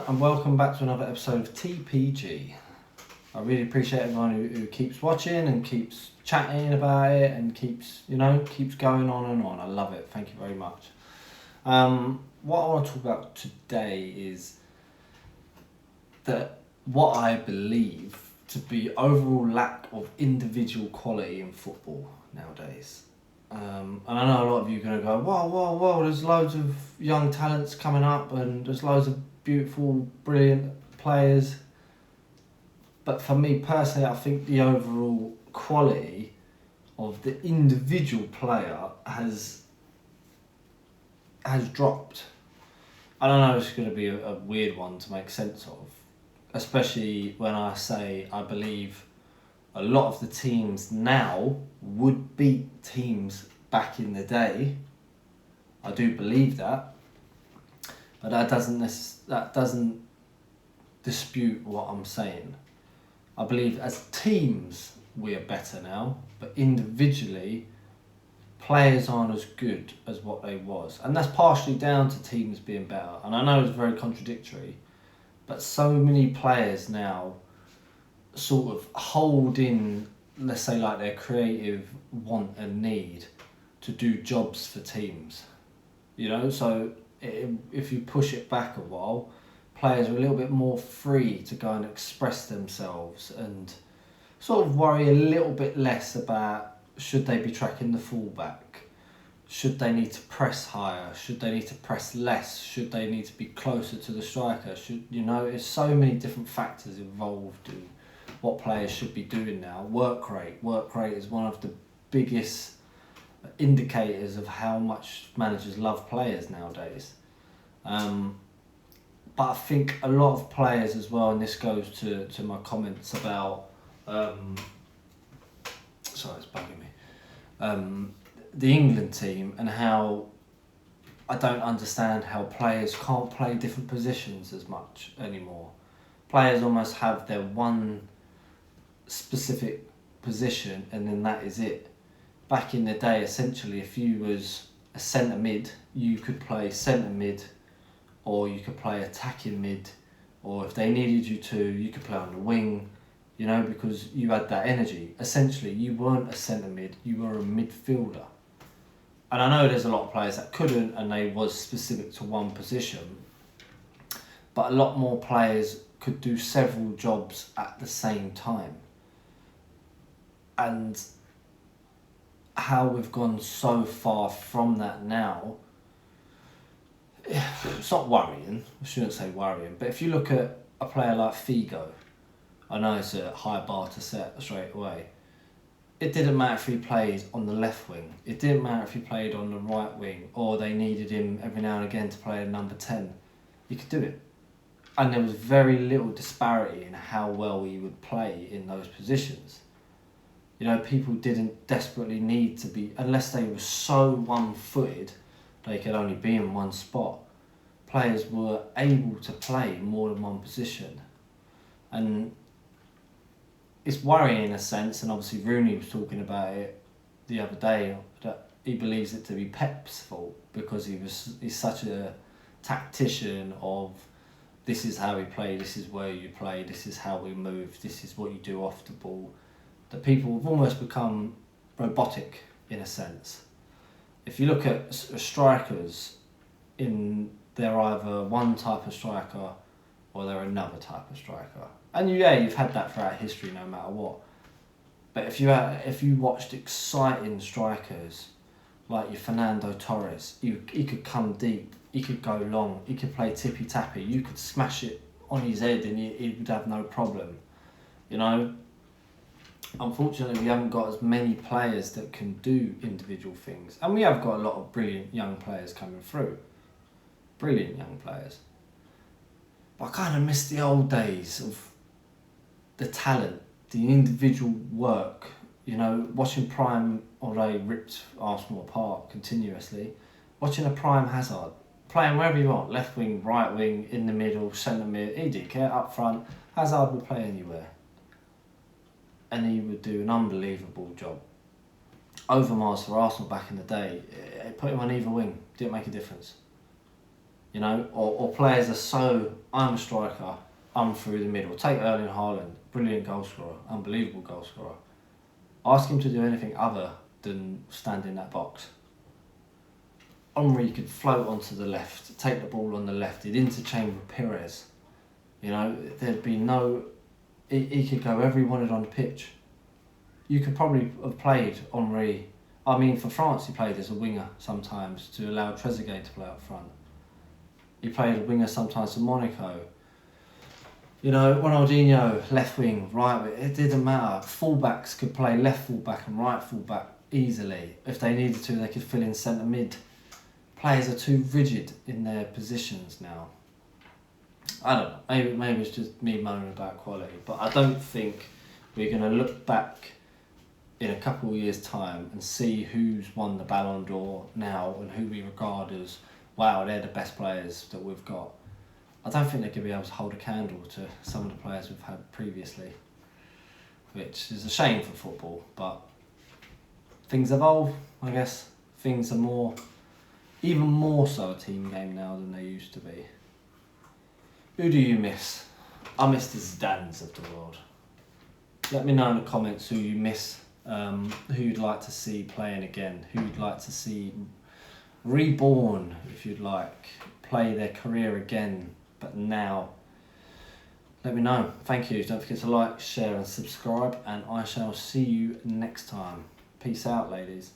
everyone, and welcome back to another episode of TPG. I really appreciate everyone who keeps watching and keeps chatting about it and keeps going on and on. I love it. Thank you very much. What I want to talk about today is what I believe to be overall lack of individual quality in football nowadays. And I know a lot of you are going to go, whoa, there's loads of young talents coming up and there's loads of beautiful, brilliant players. But for me personally, I think the overall quality of the individual player has dropped. I don't know, it's going to be a weird one to make sense of, especially when I say I believe a lot of the teams now would beat teams back in the day. I do believe that, but that doesn't dispute what I'm saying. I believe as teams we are better now, but individually players aren't as good as what they was, and that's partially down to teams being better. And I know it's very contradictory, but so many players now sort of hold in, let's say, like their creative want and need to do jobs for teams, so if you push it back a while, players are a little bit more free to go and express themselves and sort of worry a little bit less about should they be tracking the fullback, should they need to press higher, should they need to press less, should they need to be closer to the striker, there's so many different factors involved in what players should be doing now. Work rate is one of the biggest indicators of how much managers love players nowadays. But I think a lot of players as well, and this goes to my comments about sorry, it's bugging me, the England team, and how I don't understand how players can't play different positions as much anymore. Players almost have their one specific position and then that is it. Back in the day, essentially, if you was a centre mid, you could play centre mid, or you could play attacking mid, or if they needed you to, you could play on the wing, because you had that energy. Essentially, you weren't a centre mid, you were a midfielder. And I know there's a lot of players that couldn't, and they was specific to one position, but a lot more players could do several jobs at the same time. And how we've gone so far from that now, it's not worrying, I shouldn't say worrying, but if you look at a player like Figo, I know it's a high bar to set straight away. It didn't matter if he played on the left wing, it didn't matter if he played on the right wing, or they needed him every now and again to play a number 10. He could do it. And there was very little disparity in how well he would play in those positions. People didn't desperately need to be, unless they were so one-footed, they could only be in one spot. Players were able to play more than one position. And it's worrying in a sense, and obviously Rooney was talking about it the other day, that he believes it to be Pep's fault because he's such a tactician of this is how we play, this is where you play, this is how we move, this is what you do off the ball. That people have almost become robotic in a sense. If you look at strikers, they're either one type of striker or they're another type of striker. And you've had that throughout history no matter what. But if you watched exciting strikers like your Fernando Torres, he could come deep, he could go long, he could play tippy-tappy, you could smash it on his head and he would have no problem. Unfortunately, we haven't got as many players that can do individual things. And we have got a lot of brilliant young players coming through. Brilliant young players. But I kind of miss the old days of the talent, the individual work. Watching Prime, although he ripped Arsenal apart continuously, watching a Prime Hazard, playing wherever you want, left wing, right wing, in the middle, centre mid, he didn't care, up front, Hazard would play anywhere. And he would do an unbelievable job. Overmars for Arsenal back in the day, it put him on either wing, didn't make a difference. You know, or players are so, I'm a striker, I'm through the middle. Take Erling Haaland, brilliant goal scorer, unbelievable goal scorer. Ask him to do anything other than stand in that box. Henry could float onto the left, take the ball on the left, he'd interchange with Pires. You know, there'd be no... He could go wherever he wanted on the pitch. You could probably have played Henry... I mean, for France he played as a winger sometimes to allow Trezeguet to play up front. He played a winger sometimes for Monaco. You know, Ronaldinho, left wing, right wing, it didn't matter. Fullbacks could play left fullback and right fullback easily. If they needed to, they could fill in centre mid. Players are too rigid in their positions now. I don't know, maybe it's just me moaning about quality, but I don't think we're going to look back in a couple of years' time and see who's won the Ballon d'Or now and who we regard as, wow, they're the best players that we've got. I don't think they're going to be able to hold a candle to some of the players we've had previously, which is a shame for football, but things evolve, I guess. Things are even more so a team game now than they used to be. Who do you miss? I miss the Zidanes of the world. Let me know in the comments who you miss, who you'd like to see playing again, who you'd like to see reborn, if you'd like, play their career again, but now. Let me know. Thank you. Don't forget to like, share and subscribe, and I shall see you next time. Peace out, ladies.